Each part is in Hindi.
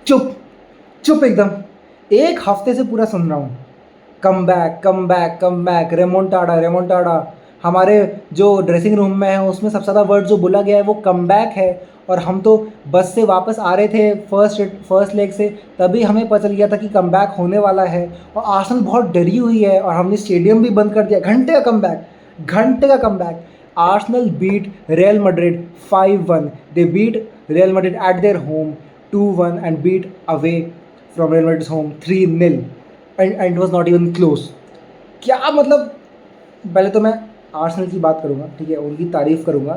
चुप चुप एकदम। एक हफ्ते से पूरा सुन रहा हूँ, come back come back come back, remontada remontada. हमारे जो ड्रेसिंग रूम में है उसमें सबसे ज़्यादा वर्ड जो बोला गया है वो कम बैक है। और हम तो बस से वापस आ रहे थे फर्स्ट लेग से, तभी हमें पता चल गया था कि कम बैक होने वाला है। और आर्सेनल बहुत डरी हुई है और हमने स्टेडियम भी बंद कर दिया। घंटे का कम बैक, घंटे का come back. Arsenal beat Real Madrid 5-1। They beat Real Madrid at their home 2-1 and beat away from Real Madrid's home 3-0 and it was not even close. क्या मतलब, पहले तो मैं आर्सेनल की बात करूँगा, ठीक है, उनकी तारीफ़ करूँगा,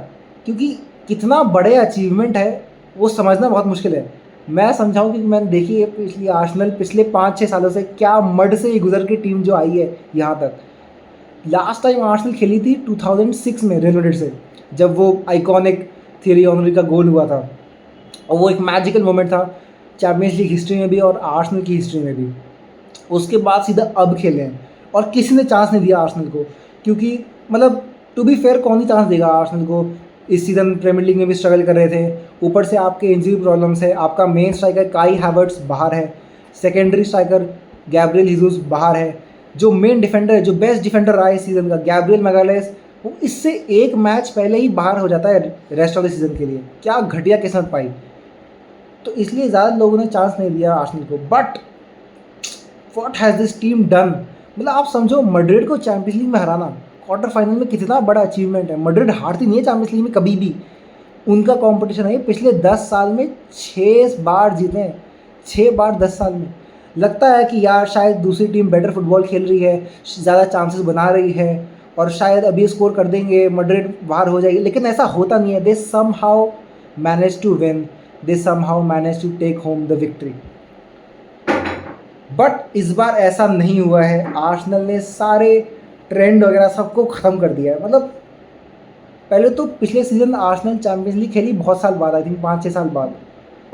क्योंकि कितना बड़े अचीवमेंट है वो समझना बहुत मुश्किल है। मैं समझाऊँ कि मैंने देखी है पिछली आर्सेनल पिछले 5-6 सालों से क्या मड से ही गुजर के टीम जो आई है यहाँ तक। लास्ट टाइम आर्सेनल खेली थी 2006 में रियल मैड्रिड से, जब वो आइकॉनिक थियरी ऑनरी का गोल हुआ था, और वो एक मैजिकल मोमेंट था चैम्पियंस लीग हिस्ट्री में भी और आर्सेनल की हिस्ट्री में भी। उसके बाद सीधा अब खेले हैं और किसी ने चांस नहीं दिया आर्सेनल को, क्योंकि मतलब टू बी फेयर कौन ही चांस देगा आर्सेनल को। इस सीज़न प्रीमियर लीग में भी स्ट्रगल कर रहे थे, ऊपर से आपके इंजरी प्रॉब्लम्स है, आपका मेन स्ट्राइकर काई हैवर्ट्स बाहर है, सेकेंडरी स्ट्राइकर गैब्रियल हीजूस बाहर है, जो मेन डिफेंडर है, जो बेस्ट डिफेंडर रहा है इस सीज़न का गैब्रियल मैगालेस, वो इससे एक मैच पहले ही बाहर हो जाता है रेस्ट ऑफ द सीज़न के लिए। क्या घटिया किस्मत पाई। तो इसलिए ज़्यादा लोगों ने चांस नहीं दिया आर्सेनल को। But what has this team done. मतलब आप समझो, मैड्रिड को चैंपियंस लीग में हराना क्वार्टर फाइनल में कितना बड़ा अचीवमेंट है। मैड्रिड हारती नहीं है चैंपियंस लीग में कभी भी। उनका कंपटीशन है पिछले 10 साल में 6 बार जीते हैं, 6 बार 10 साल में। लगता है कि यार शायद दूसरी टीम बेटर फुटबॉल खेल रही है, ज़्यादा चांसेस बना रही है और शायद अभी स्कोर कर देंगे, मैड्रिड बाहर हो जाएगी, लेकिन ऐसा होता नहीं है। They somehow manage to win, they somehow manage to take home the victory. But इस बार ऐसा नहीं हुआ है। आर्सेनल ने सारे ट्रेंड वगैरह सबको ख़त्म कर दिया है। मतलब पहले तो पिछले सीज़न आर्सेनल चैंपियंस लीग खेली बहुत साल बाद, आई थिंक 5-6 साल बाद,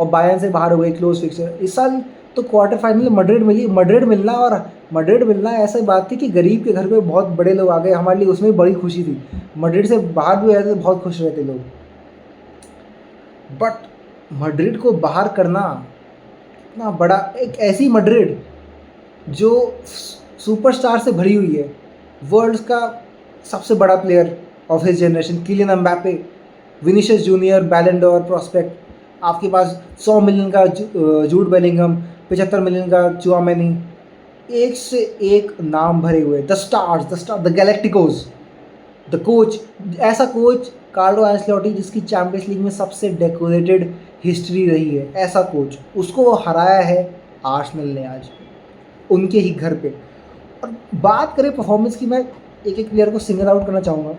और बायर्न से बाहर हो गई क्लोज फिक्सर। इस साल तो क्वार्टर फाइनल में मैड्रिड मिली। मैड्रिड मिलना ऐसी बात थी कि गरीब के घर पे बहुत बड़े लोग आ गए, हमारे लिए उसमें बड़ी खुशी थी। मैड्रिड से बाहर भी रहते तो बहुत खुश रहते लोग। बट मैड्रिड को बाहर करना इतना बड़ा, एक ऐसी मैड्रिड जो सुपरस्टार से भरी हुई है, वर्ल्ड का सबसे बड़ा player of his generation Kylian Mbappe, Vinicius Junior Ballon d'Or prospect, आपके पास 100 मिलियन का जूड बेलिंगम, 75 मिलियन का चुआमेनी, एक से एक नाम भरे हुए, the stars, the galacticos, the coach, ऐसा कोच कार्लो एंसेलोटी जिसकी चैंपियंस लीग में सबसे डेकोरेटेड हिस्ट्री रही है, ऐसा कोच, उसको वो हराया है आर्सेनल ने आज उनके ही घर पे। और बात करें परफॉर्मेंस की, मैं एक एक प्लेयर को सिंगल आउट करना चाहूँगा।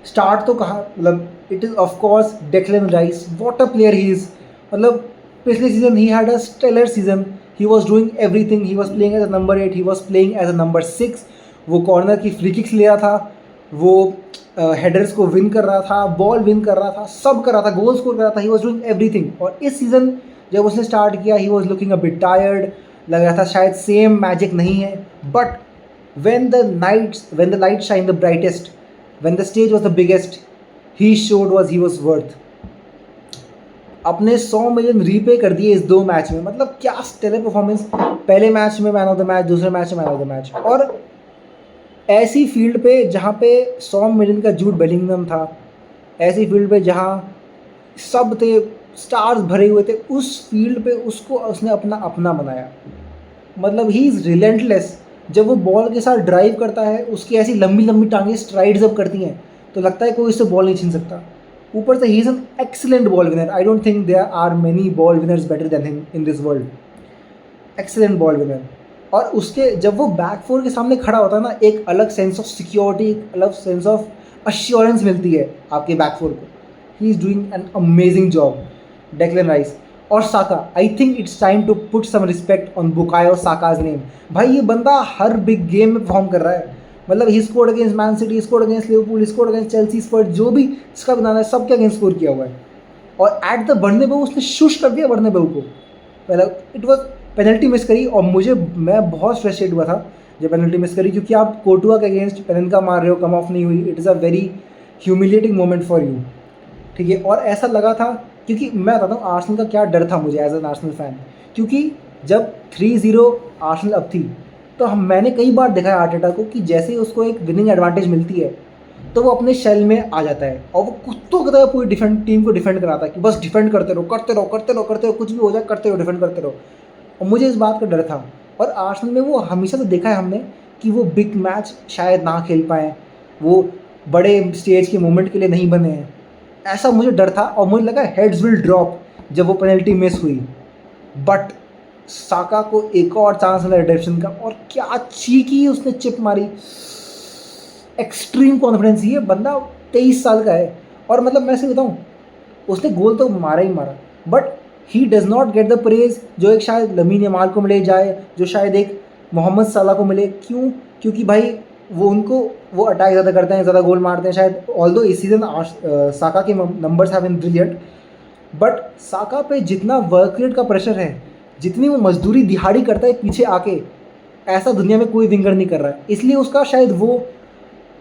स्टार्ट तो कहा, मतलब it is of course Declan Rice, what a player he is. मतलब पिछले season he had a stellar season, he was doing everything, he was playing as a number 8, he was playing as a number 6, वो कॉर्नर की फ्री किक्स ले रहा था, वो हेडर्स को विन कर रहा था, बॉल विन कर रहा था, सब कर रहा था, गोल स्कोर कर रहा था, ही वॉज डूइंग एवरीथिंग। और इस सीज़न जब उसने स्टार्ट किया, he was looking a bit tired, लग रहा था शायद सेम मैजिक नहीं है। But when the light shine the brightest, when the stage was the biggest, he showed what he was worth. अपने 100 मिलियन रीपे कर दिए इस 2 मैच में। मतलब क्या स्टेलर परफॉर्मेंस, पहले मैच में मैन ऑफ द मैच, दूसरे मैच में मैन ऑफ द मैच, और ऐसी फील्ड पे जहाँ पे 100 मिलियन का जूड बेलिंगम था, ऐसी फील्ड पे जहाँ सब थे, स्टार्स भरे हुए थे, उस फील्ड पे उसको उसने अपना बनाया। मतलब ही इज़ रिलेंटलेस। जब वो बॉल के साथ ड्राइव करता है, उसकी ऐसी लंबी लंबी टांगें स्ट्राइड जब करती हैं तो लगता है कोई इससे बॉल नहीं छीन सकता। ऊपर से ही is an excellent ball winner. I don't think there are many ball winners better than him in this world. Excellent ball winner. और उसके जब वो बैक फोर के सामने खड़ा होता है ना, एक अलग सेंस ऑफ सिक्योरिटी, एक अलग सेंस ऑफ अश्योरेंस मिलती है आपके बैक फोर को। He is doing an amazing job, Declan Rice. और Saka, I think it's time to put some respect on Bukayo Saka's name. भाई ये बंदा हर बिग गेम में परफॉर्म कर रहा है। मतलब he scored against Man City, scored against Liverpool, scored against Chelsea, Spurs, जो भी इसका बनाना है सबके अगेंस्ट स्कोर किया हुआ है। और एट द बर्नबेउ उसने शुश कर दिया बर्नबेउ को। पहले इट वॉज पेनल्टी मिस करी, और मैं बहुत फ्रस्ट्रेट हुआ था जब पेनल्टी मिस करी, क्योंकि आप कोर्टुआ के अगेंस्ट पेनल्टी मार रहे हो, कम ऑफ नहीं हुई। It is a very humiliating moment for you, ठीक है। और ऐसा लगा था क्योंकि मैं बताता हूँ आर्सेनल का क्या डर था मुझे एज एन आर्सेनल फैन, क्योंकि जब 3-0 आर्सेनल अब थी, तो मैंने कई बार देखा है आर्टेटा को कि जैसे ही उसको एक विनिंग एडवांटेज मिलती है तो वो अपने शेल में आ जाता है और वो कुत्तों की तरह पूरी डिफेंड टीम को डिफेंड कराता है कि बस डिफेंड करते रहो करते रहो करते रहो करते रहो, कुछ भी हो जाए करते रहो डिफेंड करते रहो। और मुझे इस बात का डर था। और आर्सेनल में वो हमेशा से देखा है हमने कि वो बिग मैच शायद ना खेल पाएँ, वो बड़े स्टेज के मोमेंट के लिए नहीं बने हैं, ऐसा मुझे डर था। और मुझे लगा हेड्स विल ड्रॉप जब वो पेनल्टी मिस हुई। बट साका को एक और चांस मिला रिडेम्पशन का, और क्या चीकी उसने चिप मारी। एक्सट्रीम कॉन्फिडेंस, ये बंदा 23 साल का है और मतलब मैं से बताऊँ उसने गोल तो मारा ही मारा, but he does not get the praise जो एक शायद लमीन यमाल को मिले जाए, जो शायद एक मोहम्मद सलाह को मिले। क्यों? क्योंकि भाई वो अटैक ज़्यादा करते हैं, ज़्यादा गोल मारते हैं शायद। ऑल्दो इस सीज़न साका के numbers have been brilliant, but Saka पे जितना वर्क रेट का प्रेशर है, जितनी वो मजदूरी दिहाड़ी करता है पीछे आके, ऐसा दुनिया में कोई विंगर नहीं कर रहा है। इसलिए उसका शायद वो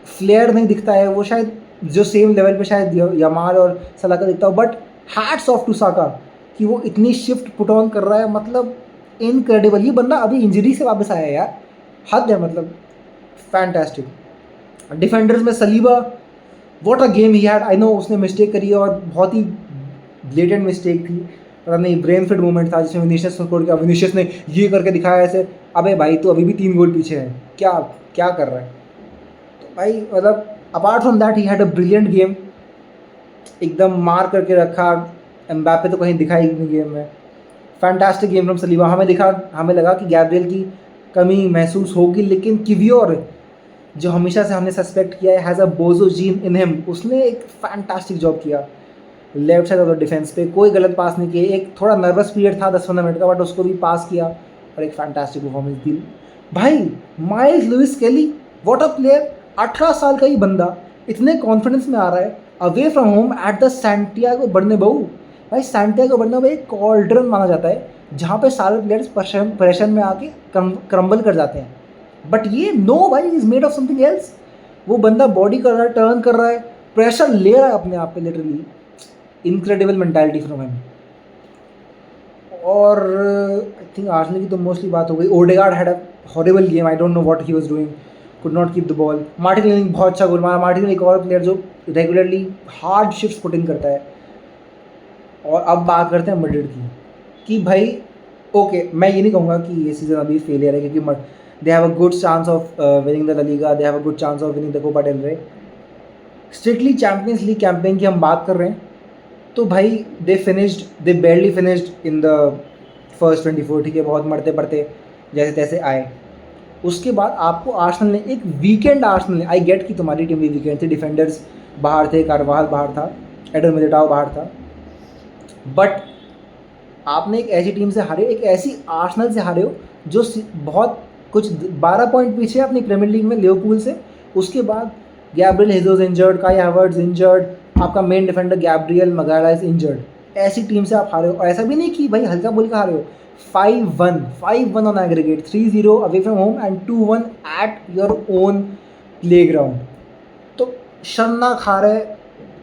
फ्लेयर नहीं दिखता है, वो शायद जो सेम लेवल पे शायद यमाल और सलाह का दिखता हो। बट हैट्स ऑफ टू साका कि वो इतनी शिफ्ट पुट ऑन कर रहा है, मतलब इनक्रेडिबल। ये बंदा अभी इंजरी से वापस आया है यार, हद है मतलब। फैंटास्टिक। डिफेंडर्स में Saliba, what a game he had. I know उसने मिस्टेक करी है और बहुत ही ब्लेटेंट मिस्टेक थी, पता नहीं ब्रेन फिट मोमेंट था जिसमें विनीशियस को छोड़ के विनीशियस ने ये करके दिखाया ऐसे। अबे भाई तो अभी भी 3 गोल पीछे है, क्या क्या कर रहा है? तो भाई मतलब apart from that he had a brilliant game, एकदम मार करके रखा। एम्बापे तो कहीं दिखाई नहीं गेम में। Fantastic game from Saliba. हमें लगा कि गैब्रियल की कमी महसूस होगी, लेकिन किवियोर जो हमेशा से हमने सस्पेक्ट किया है हैज़ अ बोजो जीन इन हिम, उसने एक फैंटास्टिक जॉब किया left side of the defence पे। कोई गलत पास नहीं किए, एक थोड़ा नर्वस पीरियड था 10-15 मिनट का, बट उसको भी पास किया और एक फैंटास्टिक परफॉर्मेंस दी। भाई माइल्स लुइस केली, व्हाट अ प्लेयर। 18 साल का ही बंदा इतने कॉन्फिडेंस में आ रहा है away from home at the Santiago Bernabeu. भाई सैंटियागो बर्नाब्यू एक कॉल्ड्रन माना जाता है जहाँ पे सारे प्लेयर्स प्रेशर में आके क्रम्बल कर जाते हैं, बट ये नो भाई is made of something else. वो बंदा बॉडी कर रहा है, टर्न कर रहा है, प्रेशर ले रहा है अपने आप पे, literally incredible mentality from him. और आई थिंक आर्सेनल की तो मोस्टली बात हो गई। Odegaard had a horrible game, I don't know what he was doing, could not keep the ball. Martinelli बहुत अच्छा गोल मारा। मार्टिनेली एक और प्लेयर जो regularly hard shifts put in करता है। और अब बात करते हैं मैड्रिड की कि भाई ओके, मैं ये नहीं कहूँगा कि ये सीज़न अभी फेलियर है, क्योंकि they have a good chance of winning the La Liga, they have a good chance of winning the Copa del Rey. Strictly Champions League campaign की हम बात कर रहे हैं तो भाई they barely finished in the first 24, ठीक है, बहुत मरते पड़ते जैसे तैसे आए। उसके बाद आपको आर्सेनल ने एक वीकेंड, आर्सेनल ने, आई गेट कि तुम्हारी टीम भी वीकेंड थी, डिफेंडर्स बाहर थे, कारवाहल बाहर था, एडर मिलिटाओ बाहर था, बट आपने एक ऐसी टीम से हारे, एक ऐसी आर्सेनल से हारे हो जो बहुत कुछ 12 पॉइंट पीछे है अपनी प्रीमियर लीग में लिवरपूल से। उसके बाद गैब्रियल हेजेस इंजर्ड, काई हैवर्ट्स इंजर्ड, आपका मेन डिफेंडर गैब्रियल मैगालाइज इंजर्ड। ऐसी टीम से आप हारे हो, और ऐसा भी नहीं कि भाई हल्का बोल के हारे हो। 5-1 on aggregate, 3-0 away from home and 2-1 at your own play ground. तो शर्मनाक हार है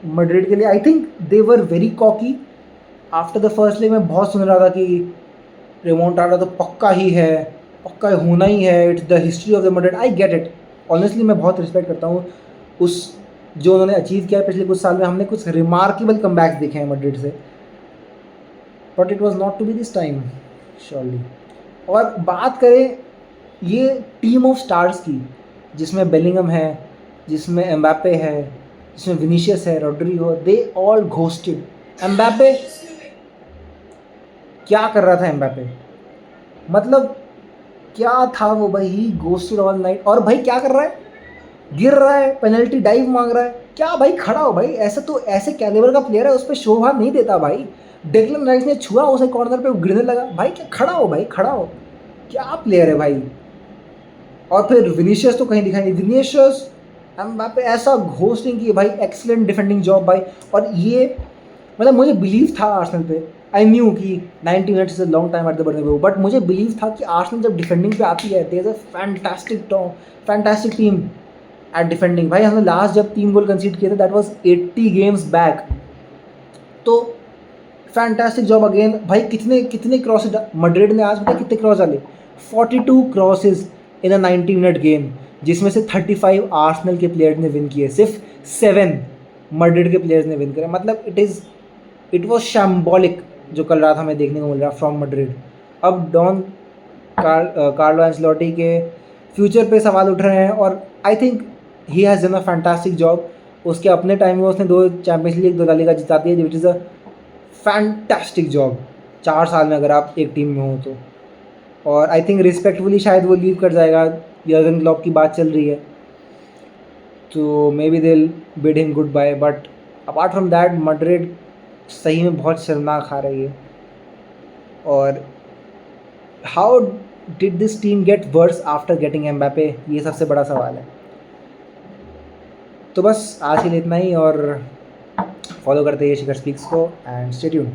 मैड्रिड के लिए। I think they were very cocky after the first leg. मैं बहुत सुन रहा था कि रिमोंटाडा तो पक्का ही है, पक्का होना ही है, it's the history of the Madrid. I get it, honestly मैं बहुत रिस्पेक्ट करता हूँ उस जो उन्होंने अचीव किया है पिछले कुछ साल में। हमने कुछ रिमार्केबल कमबैक्स देखे हैं मैड्रिड से, but it was not to be this time surely. और बात करें ये टीम ऑफ स्टार्स की, जिसमें बेलिंगम है, जिसमें एम्बापे है, जिसमें विनीशियस है, Rodrigo, they all ghosted. Mbappe क्या कर रहा था? एम्बापे मतलब क्या था वो भाई, ही घोस्टेड ऑल नाइट। और भाई क्या कर रहा है? गिर रहा है, पेनल्टी डाइव मांग रहा है, क्या भाई खड़ा हो भाई। ऐसा तो ऐसे कैलिबर का प्लेयर है, उस पर शोभा नहीं देता भाई। डेक्लन राइस ने छुआ उसे कॉर्नर पे, वो गिरने लगा। भाई क्या खड़ा हो भाई, खड़ा हो, क्या प्लेयर है भाई। और फिर विनीशियस तो कहीं दिखाई नहीं। विनीशियस एम्बापे ऐसा घोस्टिंग की भाई, एक्सीलेंट डिफेंडिंग जॉब भाई। और ये मतलब मुझे बिलीव था आर्सेनल पे, आई न्यू कि 90 minutes is a long time at the Bernabeu, but मुझे बिलीव था कि आर्सेनल जब डिफेंडिंग पे आती है, there is a fantastic team at defending. भाई हमने लास्ट जब 3 गोल कंसीड किए थे, दैट वाज 80 गेम्स बैक। तो फैंटास्टिक जॉब अगेन भाई। कितने कितने क्रॉसेज मैड्रिड ने आज, पता है कितने क्रॉस डाले? 42 क्रॉसेज इन अ 90 मिनट गेम, जिसमें से 35 आर्सेनल के प्लेयर्स ने विन किए, सिर्फ 7 मैड्रिड के प्लेयर्स ने विन करे। मतलब इट वॉज शैम्बॉलिक जो कल रात हमें देखने को मिल रहा फ्रॉम मैड्रिड। अब डॉन कार्लो एंचेलोटी के फ्यूचर पे सवाल उठ रहे हैं, और I think he has done a fantastic job. उसके अपने टाइम में उसने 2 चैंपियंस लीग 2 ला लीगा जिताती है, which is a fantastic job 4 साल में अगर आप एक टीम में हो तो। और आई थिंक रिस्पेक्टफुली शायद वो लीव कर जाएगा, यर्गन क्लॉप की बात चल रही है, तो maybe they will bid him goodbye. But apart from that Madrid सही में बहुत शर्मनाक हार रही है। और how did this team get worse after getting Mbappe, ये सबसे बड़ा सवाल है। तो बस आज के लिए इतना ही, और फॉलो करते हैं शिखर स्पीक्स को एंड स्टे ट्यून्ड।